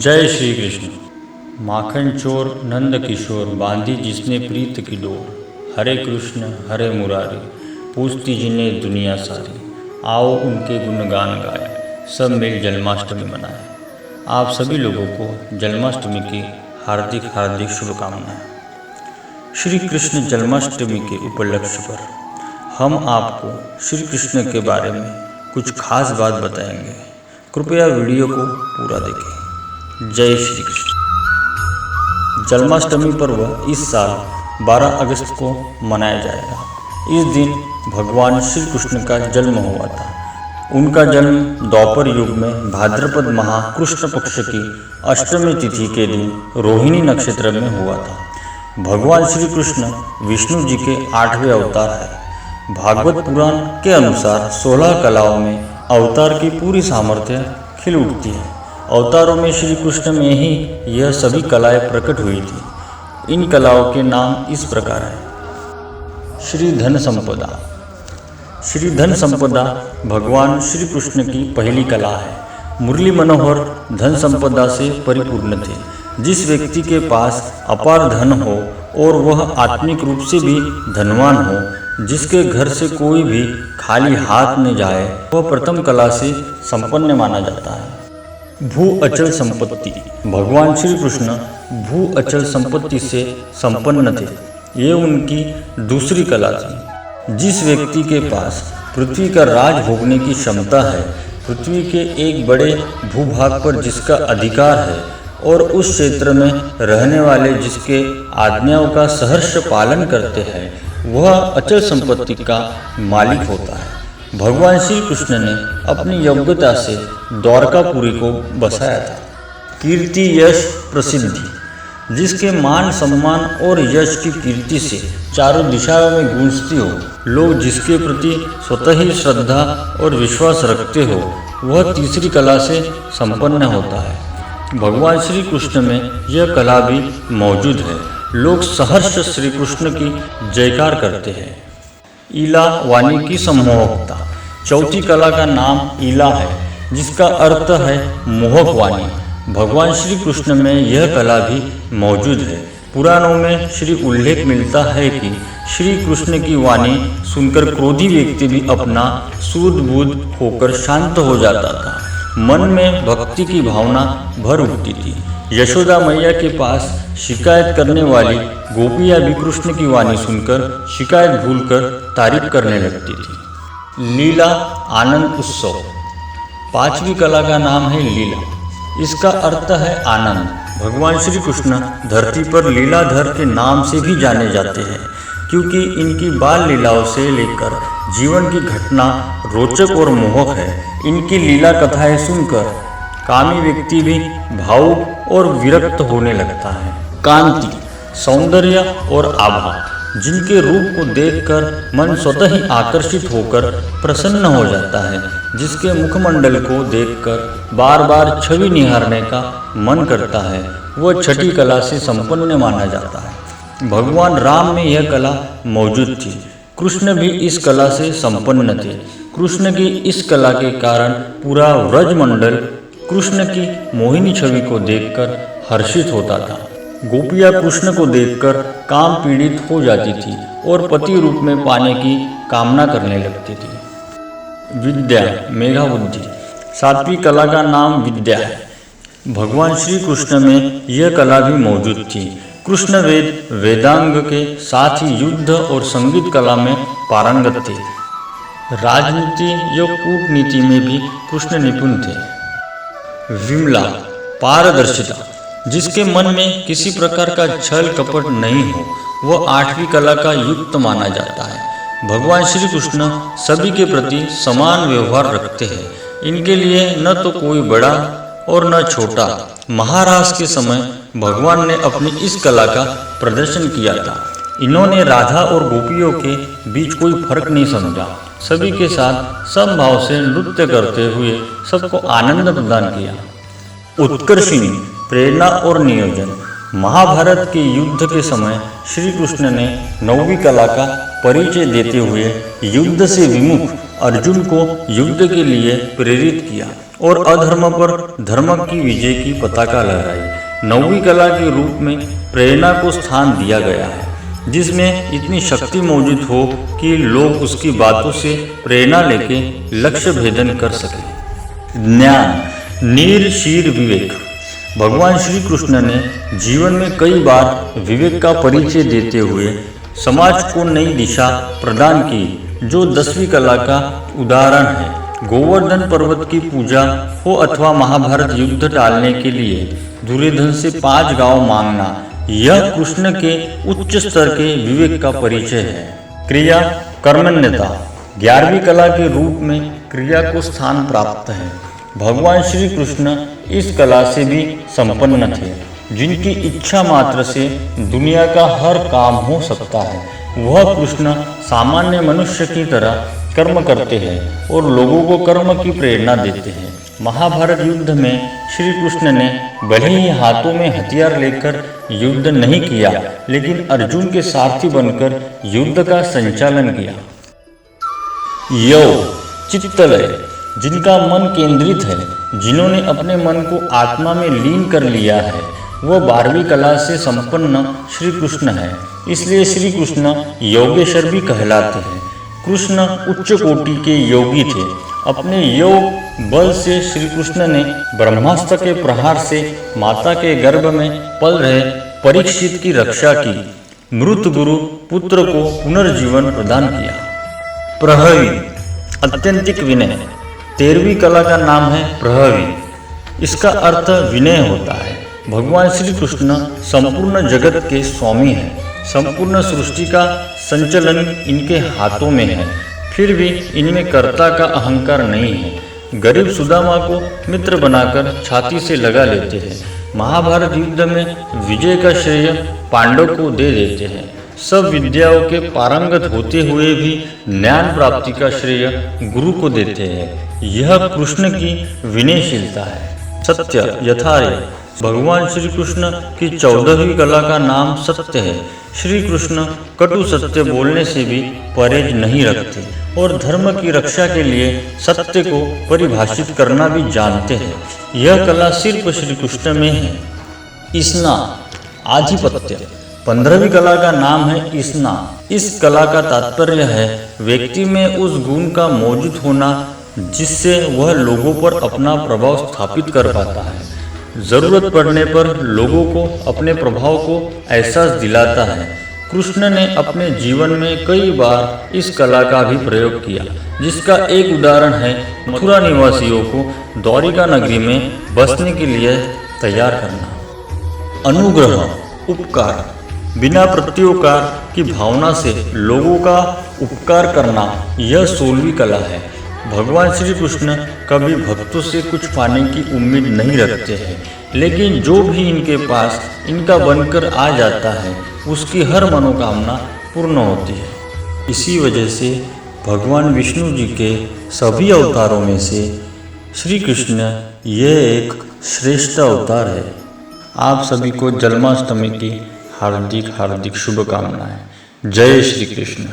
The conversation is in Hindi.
जय श्री कृष्ण। माखन चोर नंद किशोर, बांधी जिसने प्रीत की डोर। हरे हरे मुरारी, पूछती जिन्हें दुनिया सारी। आओ उनके गुणगान गाए, सब मिल जन्माष्टमी मनाए। आप सभी लोगों को जन्माष्टमी की हार्दिक हार्दिक शुभकामनाएं। श्री कृष्ण जन्माष्टमी के उपलक्ष्य पर हम आपको श्री कृष्ण के बारे में कुछ खास बात बताएंगे। कृपया वीडियो को पूरा देखें। जय श्री कृष्ण। जन्माष्टमी पर्व इस साल 12 अगस्त को मनाया जाएगा। इस दिन भगवान श्री कृष्ण का जन्म हुआ था। उनका जन्म द्वापर युग में भाद्रपद माह कृष्ण पक्ष की अष्टमी तिथि के दिन रोहिणी नक्षत्र में हुआ था। भगवान श्री कृष्ण विष्णु जी के 8वें अवतार है। भागवत पुराण के अनुसार 16 कलाओं में अवतार की पूरी सामर्थ्य खिल उठती है। अवतारों में श्री कृष्ण में ही यह सभी कलाएं प्रकट हुई थी। इन कलाओं के नाम इस प्रकार है। श्री धन संपदा। श्री धन संपदा भगवान श्री कृष्ण की पहली कला है। मुरली मनोहर धन संपदा से परिपूर्ण थे। जिस व्यक्ति के पास अपार धन हो और वह आत्मिक रूप से भी धनवान हो, जिसके घर से कोई भी खाली हाथ न जाए, वह प्रथम कला से संपन्न माना जाता है। भू अचल संपत्ति। भगवान श्री कृष्ण भू अचल संपत्ति से संपन्न थे। ये उनकी दूसरी कला थी। जिस व्यक्ति के पास पृथ्वी का राज भोगने की क्षमता है, पृथ्वी के एक बड़े भूभाग पर जिसका अधिकार है और उस क्षेत्र में रहने वाले जिसके आज्ञाओं का सहर्ष पालन करते हैं, वह अचल संपत्ति का मालिक होता है। भगवान श्री कृष्ण ने अपनी योग्यता से द्वारकापुरी को बसाया था। कीर्ति यश प्रसिद्धि। जिसके मान सम्मान और यश की कीर्ति से चारों दिशाओं में गूंजती हो, लोग जिसके प्रति स्वतः ही श्रद्धा और विश्वास रखते हो, वह तीसरी कला से संपन्न होता है। भगवान श्री कृष्ण में यह कला भी मौजूद है। लोग सहर्ष श्री कृष्ण की जयकार करते हैं। ईला वाणी की सम्मोहकता। चौथी कला का नाम ईला है, जिसका अर्थ है मोहक वाणी। भगवान श्री कृष्ण में यह कला भी मौजूद है। पुराणों में श्री उल्लेख मिलता है कि श्री कृष्ण की वाणी सुनकर क्रोधी व्यक्ति भी अपना सूझबूझ होकर शांत हो जाता था। मन में भक्ति की भावना भर उठती थी। यशोदा मैया के पास शिकायत करने वाली गोपियाँ भी कृष्ण की वाणी सुनकर शिकायत भूलकर तारीफ करने लगती थी। लीला आनंद उत्सव। पांचवी कला का नाम है लीला। इसका अर्थ है आनंद। भगवान श्री कृष्ण धरती पर लीलाधर के नाम से भी जाने जाते हैं, क्योंकि इनकी बाल लीलाओं से लेकर जीवन की घटना रोचक और मोहक है। इनकी लीला कथाएं सुनकर कामी व्यक्ति भी भावुक और विरक्त होने लगता है। कांति, सौंदर्य और आभा। जिनके रूप को देखकर मन स्वतः ही आकर्षित होकर प्रसन्न हो जाता है, जिसके मुखमंडल को देखकर बार बार छवि निहारने का मन करता है, वह छठी कला से संपन्न माना जाता है। भगवान राम में यह कला मौजूद थी। कृष्ण भी इस कला से संपन्न थे। कृष्ण की इस कला के कारण पूरा व्रजमंडल कृष्ण की मोहिनी छवि को देखकर हर्षित होता था। गोपियाँ कृष्ण को देखकर काम पीड़ित हो जाती थी और पति रूप में पाने की कामना करने लगती थी। विद्या मेघाबुद्धि। सातवीं कला का नाम विद्या है। भगवान श्री कृष्ण में यह कला भी मौजूद थी। कृष्ण वेदांग के साथ ही युद्ध और संगीत कला में पारंगत थे। राजनीति या कूटनीति में भी कृष्ण निपुण थे। विमला पारदर्शिता। जिसके मन में किसी प्रकार का छल कपट नहीं हो, वह 8वीं कला का युक्त माना जाता है। भगवान श्री कृष्ण सभी के प्रति समान व्यवहार रखते हैं। इनके लिए न तो कोई बड़ा और न छोटा। महाराज के समय भगवान ने अपनी इस कला का प्रदर्शन किया था। इन्होंने राधा और गोपियों के बीच कोई फर्क नहीं समझा। सभी के साथ समभाव से नृत्य करते हुए सबको आनंद प्रदान किया। उत्कर्षिणी, प्रेरणा और नियोजन। महाभारत के युद्ध के समय श्री कृष्ण ने 9वीं कला का परिचय देते हुए युद्ध से विमुख अर्जुन को युद्ध के लिए प्रेरित किया। और अधर्म पर धर्म की विजय की पताका लहराई। 9वीं कला के रूप में प्रेरणा को स्थान दिया गया है, जिसमें इतनी शक्ति मौजूद हो कि लोग उसकी बातों से प्रेरणा लेके लक्ष्य भेदन कर सके। ज्ञान, नीर शीर विवेक। भगवान श्री कृष्ण ने जीवन में कई बार विवेक का परिचय देते हुए समाज को नई दिशा प्रदान की, जो 10वीं कला का उदाहरण है। गोवर्धन पर्वत की पूजा हो अथवा महाभारत युद्ध टालने के लिए दुर्योधन से 5 गांव मांगना, यह कृष्ण के उच्च स्तर के विवेक का परिचय है। क्रिया, कर्मण्यता। 11वीं कला के रूप में क्रिया को स्थान प्राप्त है। भगवान श्री कृष्ण इस कला से भी संपन्न थे, जिनकी इच्छा मात्र से दुनिया का हर काम हो सकता है। वह कृष्ण सामान्य मनुष्य की तरह कर्म करते हैं और लोगों को कर्म की प्रेरणा देते हैं। महाभारत युद्ध में श्री कृष्ण ने भले ही हाथों में हथियार लेकर युद्ध नहीं किया, लेकिन अर्जुन के सारथी बनकर युद्ध का संचालन किया। योग, चित्तलय। जिनका मन केंद्रित है, जिन्होंने अपने मन को आत्मा में लीन कर लिया है, वह 12वीं कला से संपन्न श्री कृष्ण है। इसलिए श्री कृष्ण योगेश्वर भी कहलाते हैं। कृष्ण उच्च कोटि के योगी थे। अपने योग बल से श्री कृष्ण ने ब्रह्मास्त्र के प्रहार से माता के गर्भ में पल रहे परीक्षित की रक्षा की। मृत गुरु पुत्र को पुनर्जीवन प्रदान किया। प्रहवी, अत्यंतिक विनय। 13वीं कला का नाम है प्रहवी। इसका अर्थ विनय होता है। भगवान श्री कृष्ण संपूर्ण जगत के स्वामी हैं। संपूर्ण सृष्टि का संचलन इनके हाथों में है, फिर भी इनमें कर्ता का अहंकार नहीं है। गरीब सुदामा को मित्र बनाकर छाती से लगा लेते हैं। महाभारत युद्ध में विजय का श्रेय पांडव को दे देते हैं। सब विद्याओं के पारंगत होते हुए भी ज्ञान प्राप्ति का श्रेय गुरु को देते हैं। यह कृष्ण की विनयशीलता है। सत्य, यथार्थ। भगवान श्री कृष्ण की 14वीं कला का नाम सत्य है। श्री कृष्ण कटु सत्य बोलने से भी परहेज नहीं रखते और धर्म की रक्षा के लिए सत्य को परिभाषित करना भी जानते हैं। यह कला सिर्फ श्री कृष्ण में है। इसना, आधिपत्य। 15वीं कला का नाम है इसना। इस कला का तात्पर्य है व्यक्ति में उस गुण का मौजूद होना जिससे वह लोगों पर अपना प्रभाव स्थापित कर पाता है। जरूरत पड़ने पर लोगों को अपने प्रभाव को एहसास दिलाता है। कृष्ण ने अपने जीवन में कई बार इस कला का भी प्रयोग किया, जिसका एक उदाहरण है मथुरा निवासियों को द्वारिका नगरी में बसने के लिए तैयार करना। अनुग्रह, उपकार। बिना प्रत्युपकार की भावना से लोगों का उपकार करना, यह 16वीं कला है। भगवान श्री कृष्ण कभी भक्तों से कुछ पाने की उम्मीद नहीं रखते हैं, लेकिन जो भी इनके पास इनका बनकर आ जाता है, उसकी हर मनोकामना पूर्ण होती है। इसी वजह से भगवान विष्णु जी के सभी अवतारों में से श्री कृष्ण यह एक श्रेष्ठ अवतार है। आप सभी को जन्माष्टमी की हार्दिक हार्दिक शुभकामनाएं। जय श्री कृष्ण।